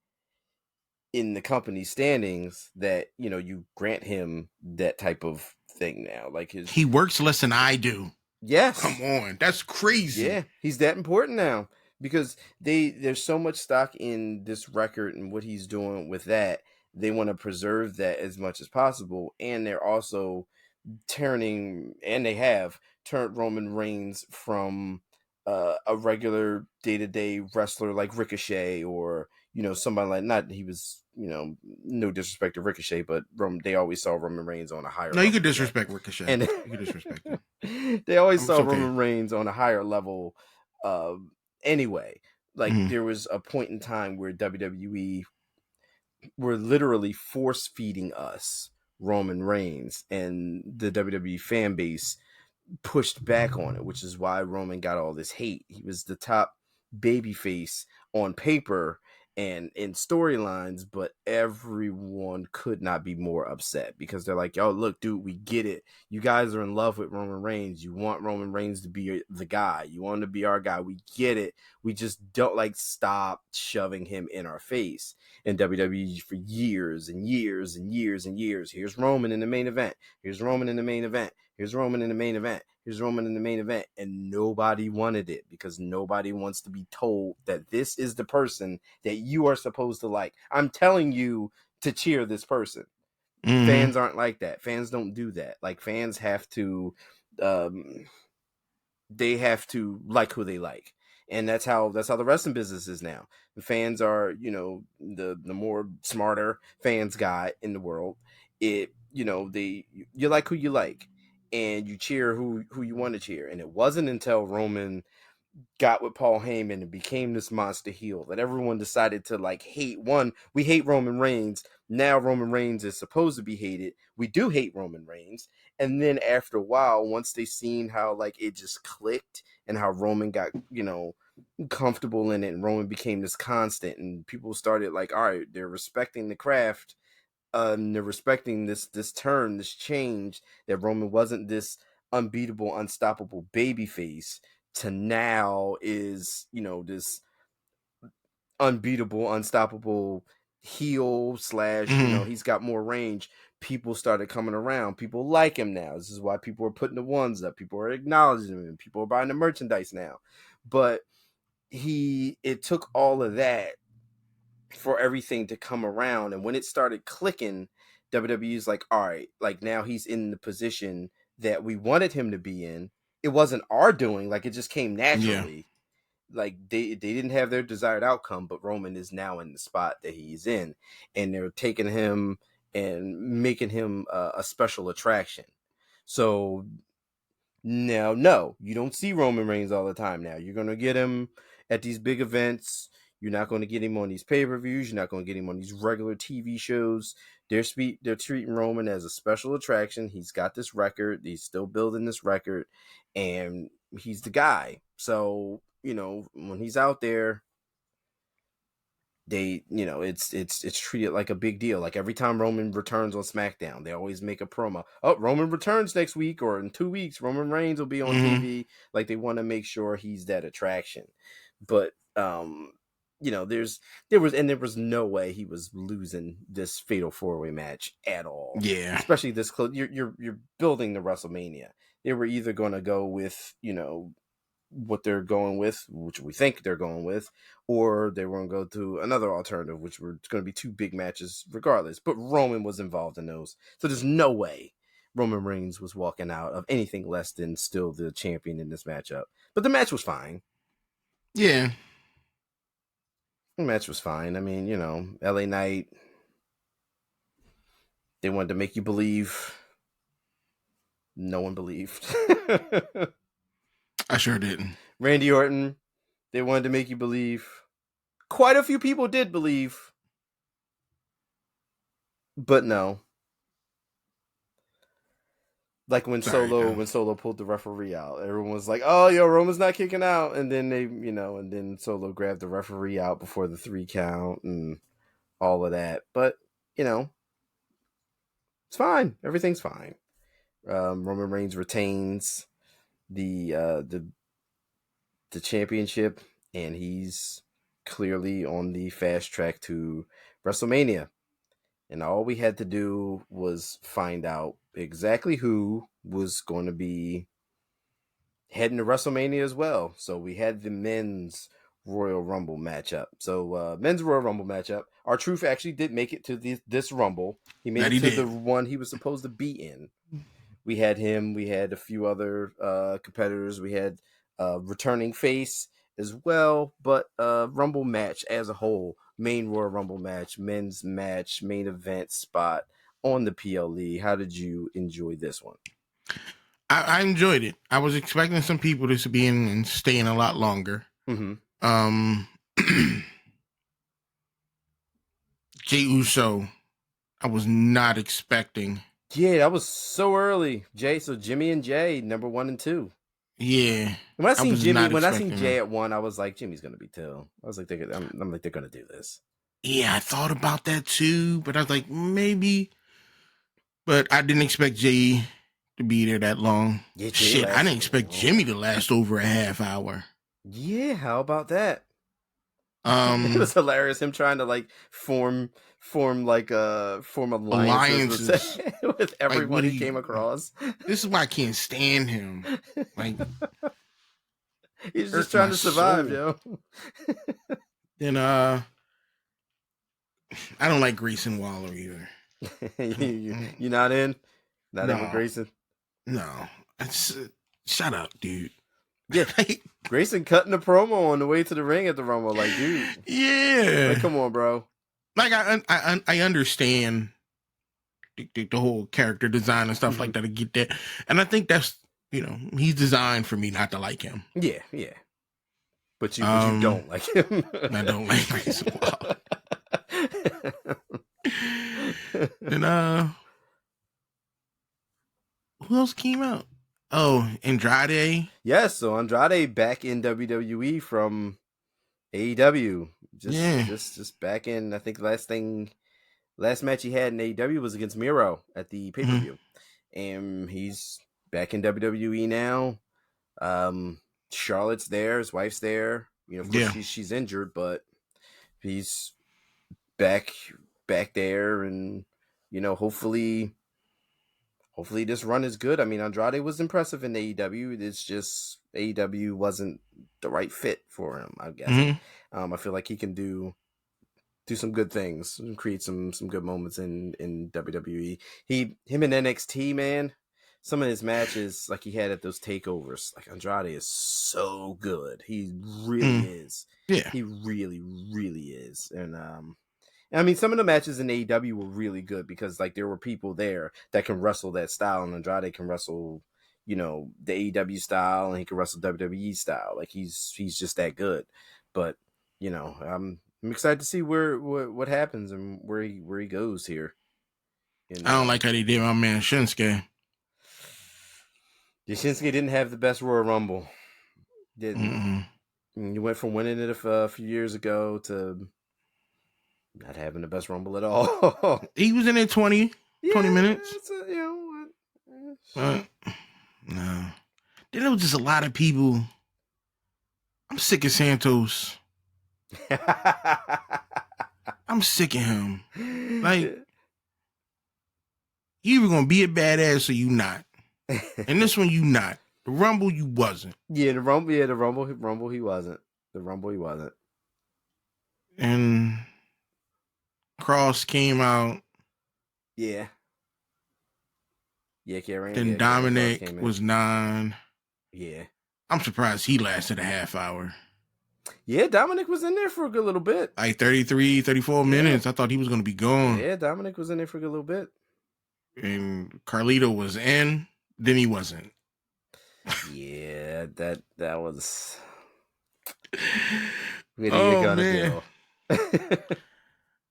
in the company standings that, you know, you grant him that type of thing now. Like he works less than I do. Yes. Come on. That's crazy. Yeah. He's that important now because there's so much stock in this record and what he's doing with that. They want to preserve that as much as possible. And they're also they have turned Roman Reigns from a regular day-to-day wrestler like Ricochet, or, you know, somebody like, not he was, you know, no disrespect to Ricochet, but they always saw Roman Reigns on a higher level. You could disrespect Ricochet. And you could disrespect him. They always saw Roman Reigns on a higher level anyway. Like, there was a point in time where WWE were literally force-feeding us Roman Reigns, and the WWE fan base pushed back on it, which is why Roman got all this hate. He was the top babyface on paper and in storylines, but everyone could not be more upset because they're like, yo, look, dude, we get it. You guys are in love with Roman Reigns. You want Roman Reigns to be the guy. You want him to be our guy. We get it. We just don't, like, stop shoving him in our face. And WWE for years and years and years and years. Here's Roman in the main event. Here's Roman in the main event. Here's Roman in the main event. Here's Roman in the main event. And nobody wanted it because nobody wants to be told that this is the person that you are supposed to like. I'm telling you to cheer this person. Mm-hmm. Fans aren't like that. Fans don't do that. Like, fans have to, they have to like who they like. And that's how the wrestling business is now. The fans are, you know, the more smarter fans got in the world. You like who you like, and you cheer who you want to cheer. And it wasn't until Roman got with Paul Heyman and became this monster heel that everyone decided to, like, hate. We hate Roman Reigns. Now Roman Reigns is supposed to be hated. We do hate Roman Reigns. And then after a while, once they seen how, like, it just clicked and how Roman got, you know, comfortable in it, and Roman became this constant, and people started, like, all right, they're respecting the craft. They're respecting this turn, this change, that Roman wasn't this unbeatable, unstoppable babyface to now is, you know, this unbeatable, unstoppable heel / you know, he's got more range. people started coming around. People like him now. This is why people are putting the ones up. People are acknowledging him. People are buying the merchandise now. But it took all of that for everything to come around. And when it started clicking, WWE's like, all right, like now he's in the position that we wanted him to be in. It wasn't our doing, like it just came naturally. Yeah. Like they didn't have their desired outcome, but Roman is now in the spot that he's in, and they're taking him and making him a special attraction. So now, no, you don't see Roman Reigns all the time now. You're going to get him at these big events. You're not going to get him on these pay-per-views. You're not going to get him on these regular TV shows. They're treating Roman as a special attraction. He's got this record. He's still building this record, and he's the guy. So, when he's out there, it's treated like a big deal. Like every time Roman returns on SmackDown, they always make a promo. Oh, Roman returns next week, or in 2 weeks, Roman Reigns will be on TV. Like they want to make sure he's that attraction. But there was no way he was losing this fatal 4-way match at all. Yeah, especially this close. You're building the WrestleMania. They were either going to go with what they're going with, which we think they're going with, or they were going to go to another alternative, which were going to be 2 big matches regardless. But Roman was involved in those, so there's no way Roman Reigns was walking out of anything less than still the champion in this matchup. But the match was fine. Yeah. The match was fine. I mean, LA Knight, they wanted to make you believe. No one believed. I sure didn't. Randy Orton, they wanted to make you believe. Quite a few people did believe. But no. Like when Solo pulled the referee out, everyone was like, "Oh, Roman's not kicking out," and then and then Solo grabbed the referee out before the 3 count and all of that. But it's fine. Everything's fine. Roman Reigns retains the championship, and he's clearly on the fast track to WrestleMania. And all we had to do was find out exactly who was going to be heading to WrestleMania as well. So we had the men's Royal Rumble matchup. So men's Royal Rumble matchup. R-Truth actually did make it to this Rumble. He made it to the one he was supposed to be in. We had him. We had a few other competitors. We had returning face as well. But Rumble match as a whole, main Royal Rumble match, men's match, main event spot on the PLE. How did you enjoy this one? I enjoyed it. I was expecting some people to be in and staying a lot longer. Mm-hmm. Jey Uso, I was not expecting. Yeah, that was so early. Jimmy and Jay, number 1 and 2. Yeah. When I seen Jay at 1, I was like, Jimmy's gonna be 2. I was like, I'm like, they're gonna do this. Yeah, I thought about that too, but I was like, maybe. But I didn't expect Jay to be there that long. Yeah, shit, I didn't expect Jimmy to last over a half hour. Yeah, how about that? It was hilarious. Him trying to like form alliances with everyone he came across. This is why I can't stand him. Like he's just trying to survive, yo. Then I don't like Grayson Waller either. you not in? Not in with Grayson? No. Shut up, dude. Yeah, Grayson cutting a promo on the way to the ring at the Rumble, like, dude. Yeah, like, come on, bro. Like, I understand the whole character design and stuff like that. I get that, and I think that's he's designed for me not to like him. Yeah. But you don't like him. I don't like Grayson Waller. And who else came out? Oh, Andrade. Yes, so Andrade back in WWE from AEW. Just back in. I think last match he had in AEW was against Miro at the pay-per-view. And he's back in WWE now. Charlotte's there, his wife's there. Of course she's injured, but he's back there, and hopefully this run is good. I mean, Andrade was impressive in AEW. It's just AEW wasn't the right fit for him, I guess. Mm-hmm. I feel like he can do some good things and create some good moments in WWE. Him in NXT, man, some of his matches like he had at those takeovers, like Andrade is so good. He really is. Yeah. He really, really is. And I mean, some of the matches in AEW were really good because like there were people there that can wrestle that style, and Andrade can wrestle, the AEW style, and he can wrestle WWE style. Like he's just that good. But I'm excited to see what happens and where he goes here. I don't like how they did my man Shinsuke. Shinsuke didn't have the best Royal Rumble. Didn't. You went from winning it a few years ago to not having the best Rumble at all. He was in there 20 minutes. No. Then there was just a lot of people. I'm sick of Santos. I'm sick of him. Like, you either gonna be a badass or you not. And this one, you not. The Rumble, you wasn't. Yeah, the Rumble he wasn't. The Rumble he wasn't. And Cross came out. Yeah. Yeah, Then Dominic was 9. Yeah. I'm surprised he lasted a half hour. Yeah, Dominic was in there for a good little bit. Like 33, 34 minutes. I thought he was going to be gone. Yeah, Dominic was in there for a good little bit. And Carlito was in, then he wasn't. Yeah, that was... man.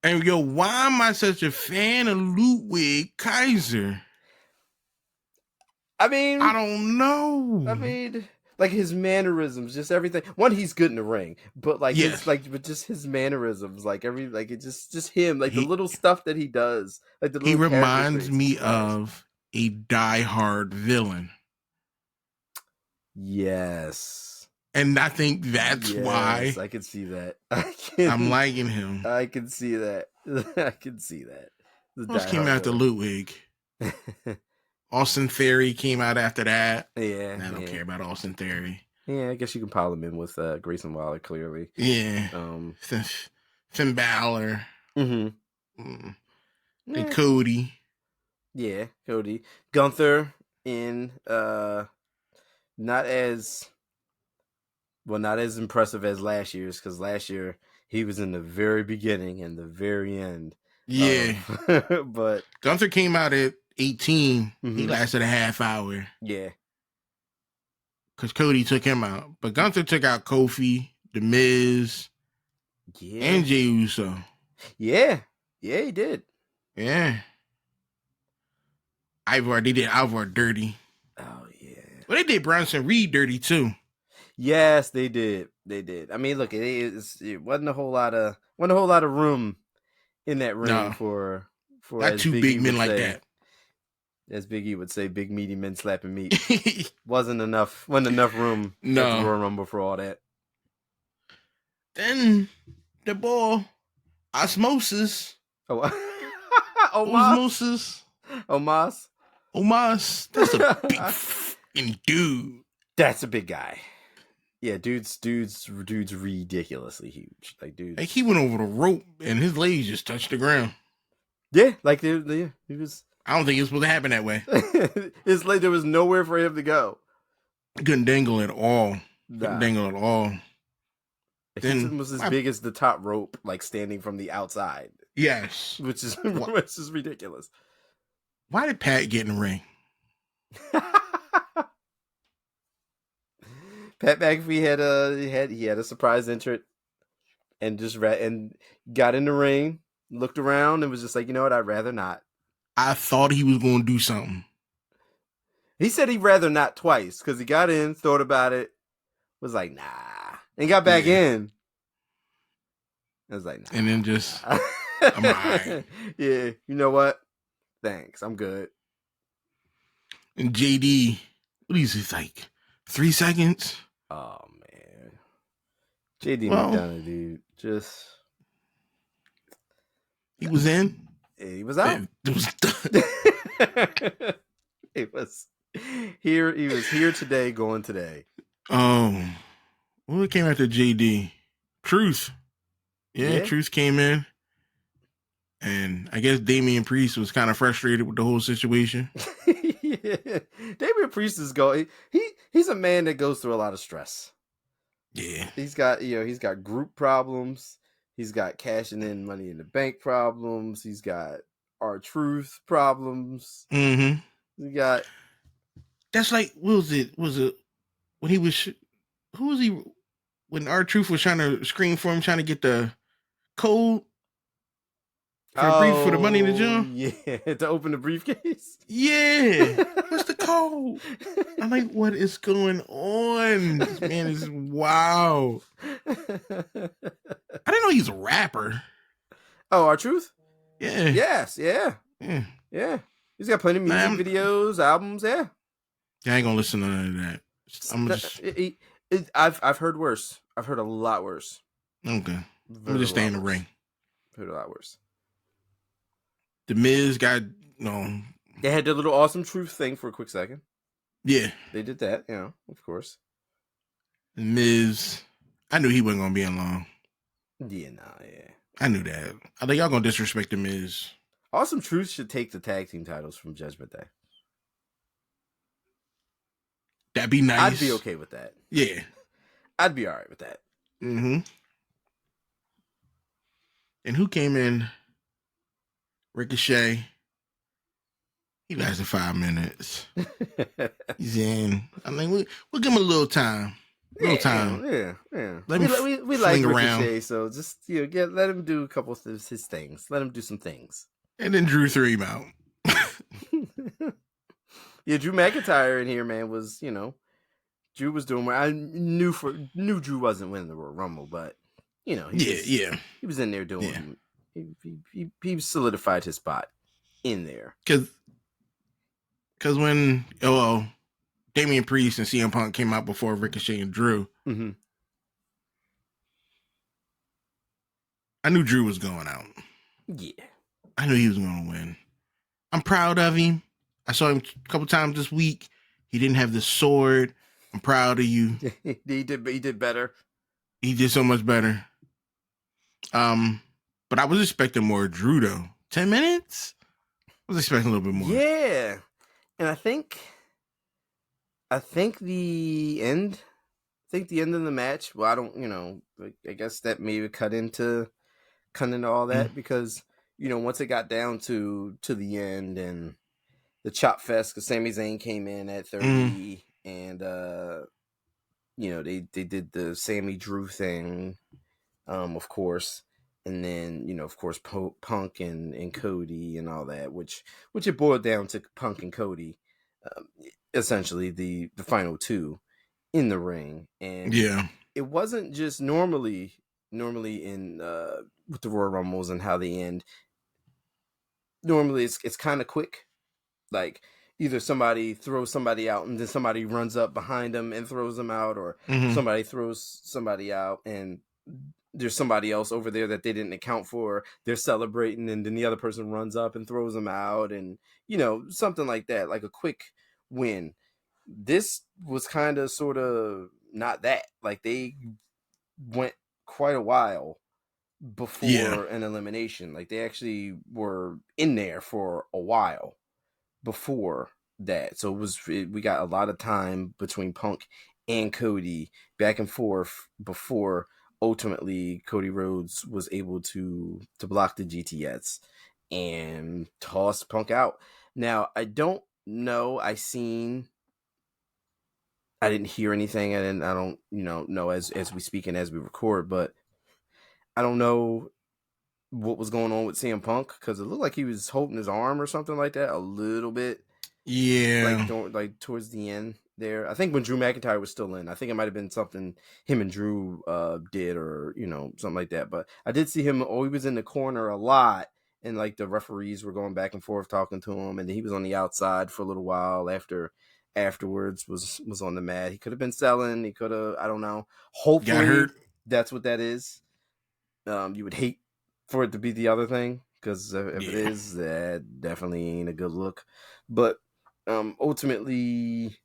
And yo, why am I such a fan of Ludwig Kaiser? I mean... I don't know. I mean... Like his mannerisms, just everything. One, he's good in the ring, but like, it's but just his mannerisms, it's just him, like the little stuff that he does. Like the he reminds me of a diehard villain. Yes, and I think that's why I can see that. I'm liking him. I can see that. I can see that. Who came after Ludwig? Austin Theory came out after that. Yeah. I don't care about Austin Theory. Yeah, I guess you can pile him in with Grayson Waller, clearly. Yeah. Finn Balor. Mm-hmm. And Cody. Yeah, Cody. Gunther in not as impressive as last year's, because last year he was in the very beginning and the very end. Yeah. But Gunther came out at 18. Mm-hmm. He lasted a half hour. Yeah. Because Cody took him out. But Gunther took out Kofi, The Miz, and Jey Uso. Yeah. Yeah, he did. Yeah. They did Ivar dirty. Oh, yeah. Well, they did Bronson Reed dirty, too. Yes, they did. They did. I mean, look, it wasn't a whole lot of room in that ring for not two big men like that. As Big E would say, big meaty men slapping meat. wasn't enough room at the Royal Rumble for all that. Then the boy Osmosis. Omos. That's a big fucking dude. That's a big guy. Yeah, dude's ridiculously huge. Like he went over the rope and his legs just touched the ground. Yeah, like he was. I don't think it was supposed to happen that way. It's like there was nowhere for him to go. Couldn't dangle at all. Couldn't dangle at all. Then was as big as the top rope, like standing from the outside. Yes, which is ridiculous. Why did Pat get in the ring? Pat McAfee had a surprise entrant, and just got in the ring, looked around, and was just like, you know what, I'd rather not. I thought he was going to do something. He said he'd rather not twice, because he got in, thought about it, was like, nah, and got back in. I was like, nah. And then just, I'm all right. Yeah, you know what? Thanks, I'm good. And JD, what is it, like 3 seconds? Oh, man. JD McDonough, dude, just... He was in? He was out. It was here. He was here today, going today. What came after JD? Truth. Yeah, Truth came in. And I guess Damian Priest was kind of frustrated with the whole situation. Yeah. Damian Priest is going. He's a man that goes through a lot of stress. Yeah. He's got group problems. He's got cashing in Money in the Bank problems. He's got R-Truth problems. Mm-hmm. He got. That's like, what was it? Was it when he was? Who was he? When R-Truth was trying to scream for him, trying to get the code for the money in the gym? Yeah, to open the briefcase. Yeah. What's the code? I'm like, what is going on? This man is wow. I didn't know he's a rapper. Oh, R-Truth? Yeah. Yes, yeah. Yeah. He's got plenty of music videos, albums, yeah. I ain't gonna listen to none of that. I'm just I've heard worse. I've heard a lot worse. Okay. I'm just stay in the ring. Heard a lot worse. The Miz got They had their little awesome truth thing for a quick second. Yeah. They did that, of course. The Miz, I knew he wasn't gonna be in long. Yeah. I knew that. I think y'all gonna disrespect the Miz. Awesome Truth should take the tag team titles from Judgment Day. That'd be nice. I'd be okay with that. Yeah. I'd be all right with that. Mm-hmm. And who came in? Ricochet. He lasted 5 minutes. He's in. I mean, we'll give him a little time. Yeah. Let him we like Ricochet, around. So just let him do a couple of his things. Let him do some things. And then Drew threw him out. Yeah, Drew McIntyre in here, man, was Drew was doing well. I knew Drew wasn't winning the Royal Rumble, but he was in there doing. Yeah. He solidified his spot in there. Because when Damian Priest and CM Punk came out before Ricochet and Drew, mm-hmm. I knew Drew was going out. Yeah, I knew he was going to win. I'm proud of him. I saw him a couple times this week. He didn't have the sword. I'm proud of you. He did better. He did so much better. But I was expecting more Drew though. 10 minutes? I was expecting a little bit more. Yeah. And I think the end of the match, well, I don't, I guess that maybe cut into all that because, once it got down to the end and the chop fest, because Sami Zayn came in at 30 and, they did the Sammy Drew thing, of course. And then, of course, Punk and Cody and all that, which it boiled down to Punk and Cody, essentially the final two in the ring. And it wasn't just normally in with the Royal Rumbles and how they end. Normally, it's kind of quick, like either somebody throws somebody out and then somebody runs up behind them and throws them out, or somebody throws somebody out and there's somebody else over there that they didn't account for. They're celebrating, and then the other person runs up and throws them out, and something like that, like a quick win. This was kind of sort of not that. Like they went quite a while before an elimination. Like they actually were in there for a while before that. So we got a lot of time between Punk and Cody back and forth before ultimately Cody Rhodes was able to block the GTS and toss Punk out. Now, I don't know. I didn't hear anything. I don't know as we speak and as we record, but I don't know what was going on with CM Punk because it looked like he was holding his arm or something like that a little bit. Yeah. Like towards the end there. I think when Drew McIntyre was still in, I think it might have been something him and Drew did or, something like that. But I did see him. He was in the corner a lot. And like the referees were going back and forth talking to him. And then he was on the outside for a little while afterwards was on the mat. He could have been selling. He could have, I don't know. Hopefully that's what that is. You would hate for it to be the other thing because if it is, that definitely ain't a good look. But ultimately,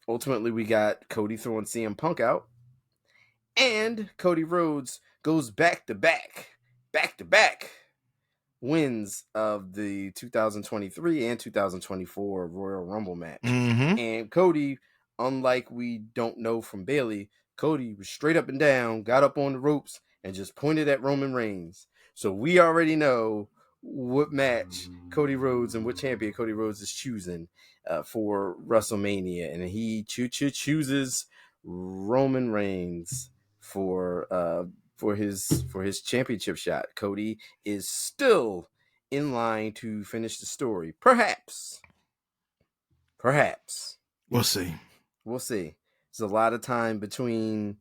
we got Cody throwing CM Punk out, and Cody Rhodes goes back to back wins of the 2023 and 2024 Royal Rumble match. And Cody, unlike we don't know from Bayley, Cody was straight up and down, got up on the ropes, and just pointed at Roman Reigns. So we already know what match Cody Rhodes and what champion Cody Rhodes is choosing for WrestleMania. And he chooses Roman Reigns for his championship shot. Cody is still in line to finish the story. Perhaps. We'll see. There's a lot of time between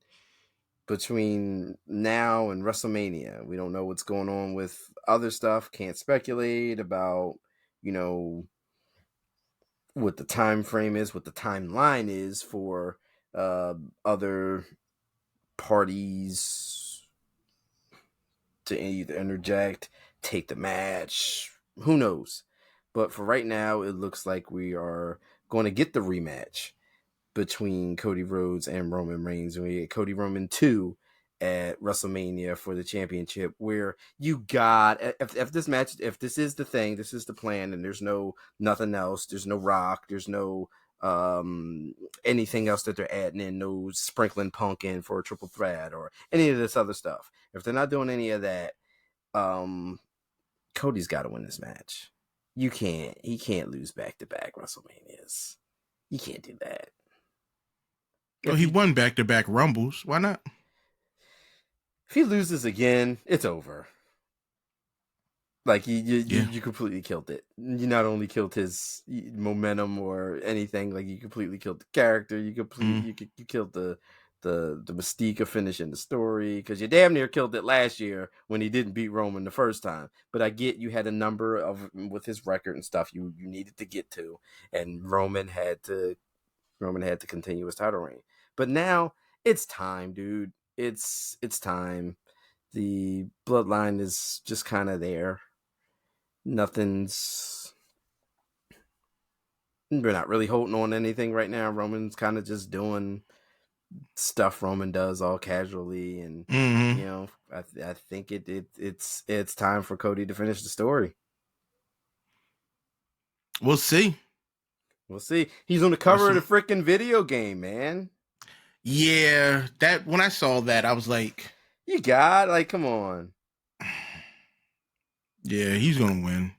now and WrestleMania. We don't know what's going on with other stuff. Can't speculate about, what the time frame is, what the timeline is for other parties to either interject, take the match, who knows. But for right now, it looks like we are going to get the rematch between Cody Rhodes and Roman Reigns. And we get Cody Roman 2 at WrestleMania for the championship, where you got, if this match, if this is the thing, this is the plan, and there's nothing else, there's no Rock, there's no anything else that they're adding in, no sprinkling Punk in for a triple threat or any of this other stuff. If they're not doing any of that, Cody's got to win this match. He can't lose back-to-back WrestleManias. You can't do that. Well, he won back-to-back Rumbles. Why not? If he loses again, it's over. Like, you completely killed it. You not only killed his momentum or anything, like, you completely killed the character. You killed the mystique of finishing the story, because you damn near killed it last year when he didn't beat Roman the first time. But I get you had a number of, with his record and stuff, you needed to get to, and Roman had to continue his title reign. But now it's time, dude. It's time. The bloodline is just kind of there. We're not really holding on to anything right now. Roman's kind of just doing stuff Roman does all casually, and I think it's time for Cody to finish the story. We'll see. He's on the cover of the freaking video game, man. Yeah, that when I saw that, I was like, come on. Yeah, he's gonna win.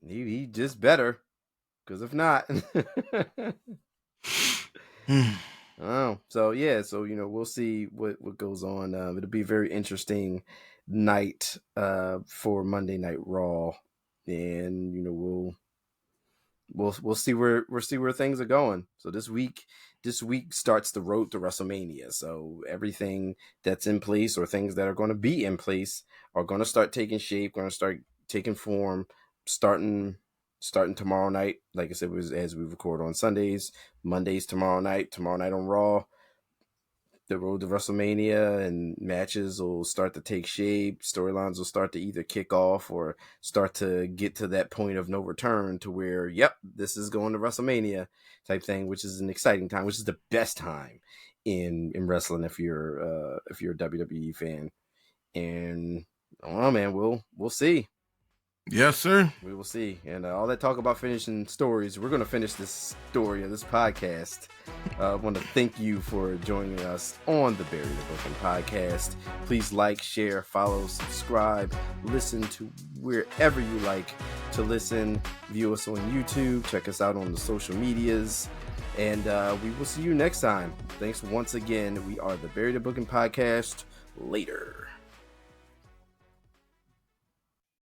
He just better, because if not, oh, so we'll see what goes on. It'll be a very interesting night for Monday Night Raw, and we'll see where things are going. So this week starts the road to WrestleMania. So everything that's in place, or things that are going to be in place, are going to start taking shape, going to start taking form, starting tomorrow night. Like I said, as we record on Sundays, Mondays tomorrow night on Raw. The road to WrestleMania and matches will start to take shape. Storylines will start to either kick off or start to get to that point of no return, to where, yep, this is going to WrestleMania type thing, which is an exciting time, which is the best time in wrestling if you're a WWE fan. And I don't know, man, we'll see. Yes, sir. We will see. And all that talk about finishing stories, we're going to finish this story of this podcast. I want to thank you for joining us on the Bury the Booking podcast. Please like, share, follow, subscribe, listen to wherever you like to listen. View us on YouTube. Check us out on the social medias. And we will see you next time. Thanks once again. We are the Bury the Booking podcast. Later.